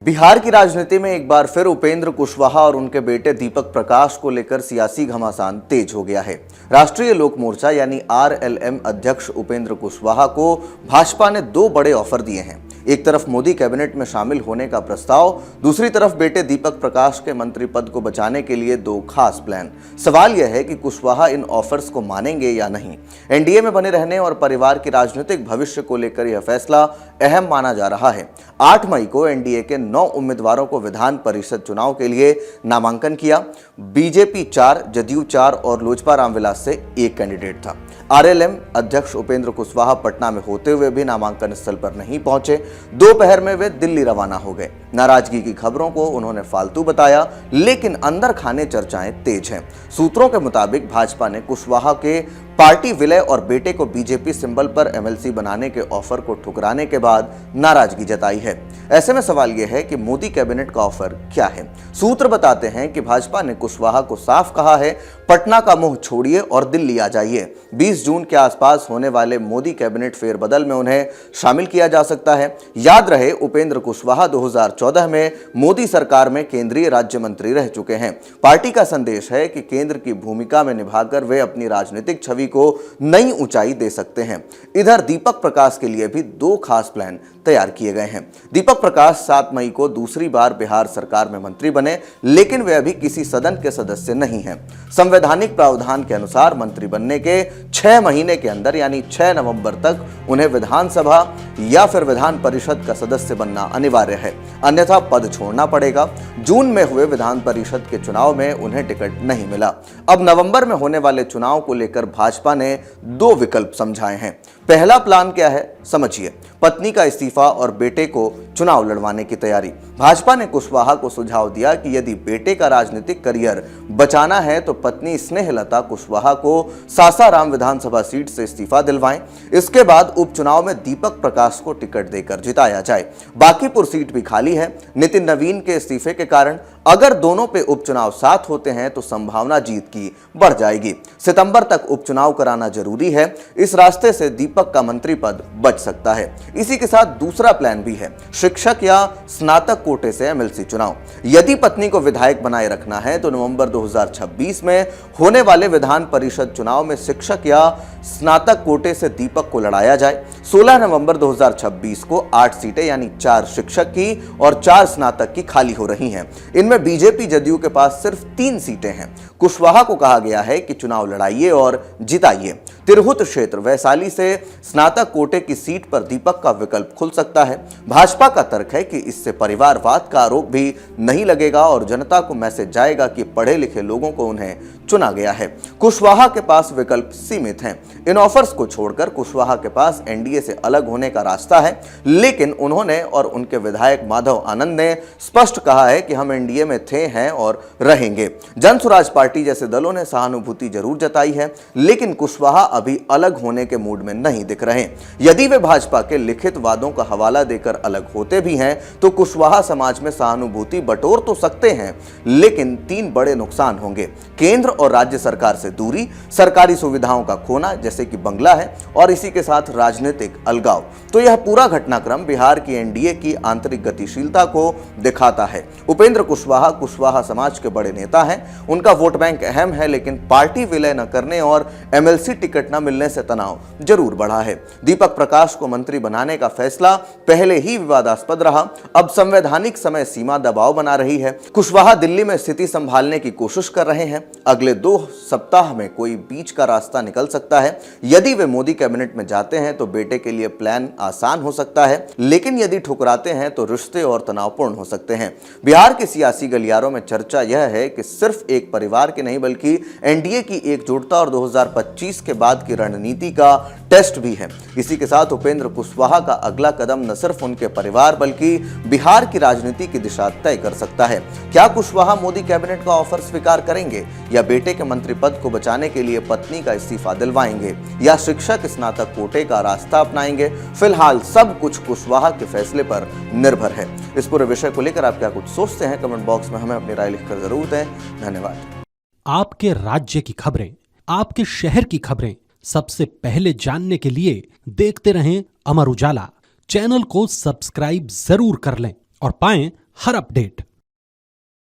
बिहार की राजनीति में एक बार फिर उपेंद्र कुशवाहा और उनके बेटे दीपक प्रकाश को लेकर सियासी घमासान तेज हो गया है। राष्ट्रीय लोक मोर्चा यानी आरएलएम अध्यक्ष उपेंद्र कुशवाहा को भाजपा ने दो बड़े ऑफर दिए हैं। एक तरफ मोदी कैबिनेट में शामिल होने का प्रस्ताव, दूसरी तरफ बेटे दीपक प्रकाश के मंत्री पद को बचाने के लिए दो खास प्लान। सवाल यह है कि कुशवाहा इन ऑफर्स को मानेंगे या नहीं। एनडीए में बने रहने और परिवार के राजनीतिक भविष्य को लेकर यह फैसला अहम माना जा रहा है। 8 मई को एनडीए के 9 उम्मीदवारों को विधान परिषद चुनाव के लिए नामांकन किया। बीजेपी 4, जदयू 4 और लोजपा रामविलास से 1 कैंडिडेट था। आरएलएम अध्यक्ष उपेंद्र कुशवाहा पटना में होते हुए भी नामांकन स्थल पर नहीं पहुंचे। दोपहर में वे दिल्ली रवाना हो गए। नाराजगी की खबरों को उन्होंने फालतू बताया, लेकिन अंदर खाने चर्चाएं तेज हैं। सूत्रों के मुताबिक भाजपा ने कुशवाहा के पार्टी विलय और बेटे को बीजेपी सिंबल पर एमएलसी बनाने के ऑफर को ठुकराने के बाद नाराजगी जताई है। ऐसे में सवाल यह है कि मोदी कैबिनेट का ऑफर क्या है। सूत्र बताते हैं कि भाजपा ने कुशवाहा को साफ कहा है, पटना का मुंह छोड़िए और दिल्ली आ जाइए। 20 जून के आसपास होने वाले मोदी कैबिनेट फेरबदल में उन्हें शामिल किया जा सकता है। याद रहे, उपेंद्र कुशवाहा 2014 में मोदी सरकार में केंद्रीय राज्य मंत्री रह चुके हैं। पार्टी का संदेश है कि केंद्र की भूमिका में निभाकर वे अपनी राजनीतिक छवि को नई ऊंचाई दे सकते हैं। इधर दीपक प्रकाश के लिए भी 2 खास प्लान तैयार किए गए हैं। दीपक प्रकाश 7 मई को दूसरी बार बिहार सरकार में मंत्री बने, लेकिन वे अभी किसी सदन के सदस्य नहीं हैं। संवैधानिक प्रावधान के अनुसार मंत्री बनने के 6 महीने के अंदर यानी 6 नवंबर तक उन्हें विधानसभा या फिर विधान परिषद का सदस्य बनना अनिवार्य है, अन्यथा पद छोड़ना पड़ेगा। जून में हुए विधान परिषद के चुनाव में उन्हें टिकट नहीं मिला। अब नवंबर में होने वाले चुनाव को लेकर भाजपा ने 2 विकल्प समझाए हैं। पहला प्लान क्या है, समझिए। पत्नी का इस्तीफा और बेटे को चुनाव लड़वाने की तैयारी। भाजपा ने कुशवाहा को सुझाव दिया कि यदि बेटे का राजनीतिक करियर बचाना है तो पत्नी स्नेहलता कुशवाहा को सासाराम विधानसभा सीट से इस्तीफा दिलवाएं। इसके बाद उपचुनाव में दीपक प्रकाश को टिकट देकर जिताया जाए। बांकीपुर सीट भी खाली है। नितिन नवीन के इस्तीफे के कारण अगर दोनों पे उपचुनाव साथ होते हैं तो संभावना जीत की बढ़ जाएगी। सितंबर तक उपचुनाव कराना जरूरी है। इस रास्ते से दीपक का मंत्री पद बच सकता है। इसी के साथ दूसरा प्लान भी है, शिक्षक या स्नातक कोटे से एमएलसी चुनाव। यदि पत्नी को विधायक बनाए रखना है तो नवंबर 2026 में होने वाले विधान परिषद चुनाव में शिक्षक या स्नातक कोटे से दीपक को लड़ाया जाए। 16 नवंबर 2026 को 8 सीटें यानी 4 शिक्षक की और 4 स्नातक की खाली हो रही हैं। इनमें बीजेपी जदयू के पास सिर्फ 3 सीटें हैं। कुशवाहा को कहा गया है कि चुनाव लड़ाइए और जिताइए। तिरहुत क्षेत्र वैशाली से स्नातक कोटे की सीट पर दीपक का विकल्प खुल सकता है। भाजपा का तर्क है कि इससे परिवारवाद का आरोप भी नहीं लगेगा और जनता को मैसेज जाएगा कि पढ़े लिखे लोगों को उन्हें चुना गया है। कुशवाहा के पास विकल्प सीमित हैं। इन ऑफर्स को छोड़कर कुशवाहा के पास एनडीए से अलग होने का रास्ता है, लेकिन उन्होंने और उनके विधायक माधव आनंद ने स्पष्ट कहा है कि हम एनडीए में थे, हैं और रहेंगे। जनसुराज पार्टी जैसे दलों ने सहानुभूति जरूर जताई है, लेकिन कुशवाहा अभी अलग होने के मूड में नहीं दिख रहे। यदि वे भाजपा के लिखित वादों का हवाला देकर अलग होते भी हैं तो कुशवाहा समाज में सहानुभूति बटोर तो सकते हैं, लेकिन 3 बड़े नुकसान होंगे। केंद्र और राज्य सरकार से दूरी, सरकारी सुविधाओं का खोना जैसे कि बंगला है, और इसी के साथ राजनीतिक अलगाव। तो यह पूरा घटनाक्रम बिहार की एनडीए की आंतरिक गतिशीलता को दिखाता है। उपेंद्र कुशवाहा समाज के बड़े नेता हैं। उनका वोट बैंक अहम है, लेकिन पार्टी विलय न करने और एमएलसी टिकट न मिलने से तनाव जरूर बढ़ा है। दीपक प्रकाश को मंत्री बनाने का फैसला पहले ही विवादास्पद रहा, अब संवैधानिक समय सीमा दबाव बना रही है। कुशवाहा दिल्ली में स्थिति संभालने की कोशिश कर रहे हैं। अगले 2 सप्ताह में कोई बीच का रास्ता निकल सकता है। यदि वे मोदी कैबिनेट में जाते हैं तो बेटे के लिए प्लान आसान हो सकता है, लेकिन यदि ठुकराते हैं तो रिश्ते और तनावपूर्ण हो सकते हैं। बिहार के सियासी गलियारों में चर्चा यह है कि सिर्फ एक परिवार की नहीं बल्कि एनडीए की एकजुटता और 2025 के बाद की रणनीति का टेस्ट भी है। इसी के साथ उपेंद्र कुशवाहा का अगला कदम न सिर्फ उनके परिवार बल्कि बिहार की राजनीति की दिशा तय कर सकता है। क्या कुशवाहा मोदी कैबिनेट का ऑफर स्वीकार करेंगे या बेटे के मंत्री पद को बचाने के लिए पत्नी का इस्तीफा दिलवाएंगे या शिक्षक स्नातक कोटे का रास्ता अपनाएंगे? फिलहाल सब कुछ कुशवाहा के फैसले पर निर्भर है। इस पूरे विषय को लेकर आप क्या कुछ सोचते हैं? कमेंट बॉक्स में हमें अपनी राय लिखकर जरूर दें। धन्यवाद। आपके राज्य की खबरें, आपके शहर की खबरें सबसे पहले जानने के लिए देखते रहें अमर उजाला। चैनल को सब्सक्राइब जरूर कर लें और पाएं हर अपडेट